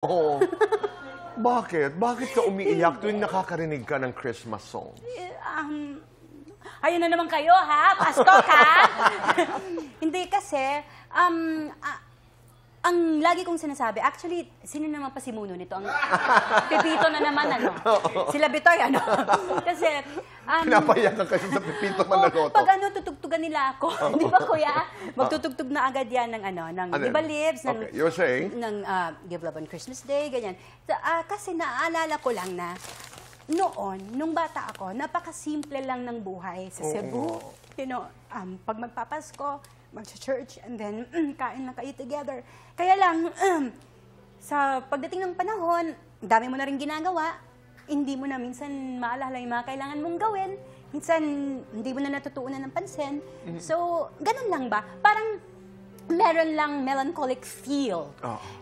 Oo. Bakit? Bakit ka umiiyak tuwing nakakarinig ka ng Christmas song? Ayun na naman kayo, ha? Pasko ka? Hindi kasi, ang lagi kong sinasabi, actually, sino naman pa si Muno nito? Ang Pipito na naman, ano? Sila Bitoy, ano? Kasi, Pinapayakan kasi sa Pipito Manaloto. Pag tutugtugan nila ako, di ba, kuya? Magtutugtog na agad yan ng, di ba, Lips? Okay, you're saying? Ng Give Love on Christmas Day, ganyan. Kasi naaalala ko lang na, noon, nung bata ako, napakasimple lang ng buhay sa Cebu. You know, pag magpapasko, mag-church, and then kain lang kayo together. Kaya lang, sa pagdating ng panahon, dami mo na rin ginagawa, hindi mo na minsan maalala yung mga kailangan mong gawin, minsan hindi mo na natutuunan ng pansin. So, ganun lang ba? Parang meron lang melancholic feel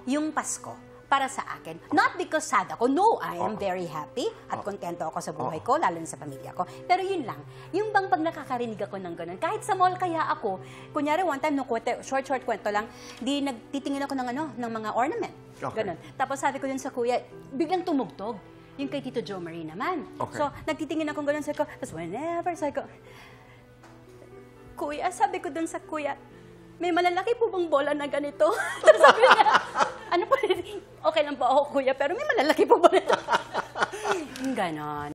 yung Pasko para sa akin. Not because sad ako. No, I am very happy at kontento ako sa buhay ko, lalo na sa pamilya ko. Pero yun lang. Yung bang pag nakakarinig ako ng ganun, kahit sa mall kaya ako, kunyari one time, short kwento lang, di nagtitingin ako ng mga ornament. Ganun. Tapos sabi ko dun sa kuya, biglang tumugtog. Yung kay Tito Joe Marie naman. So, nagtitingin akong ganun sa ko. Tapos whenever, sabi ko, kuya, sabi ko dun sa kuya, may malalaki po bang bola na ganito? Tapos sabi niya, ano po, okay lang po ako, kuya, pero may malalaki po ba nito? Ganon.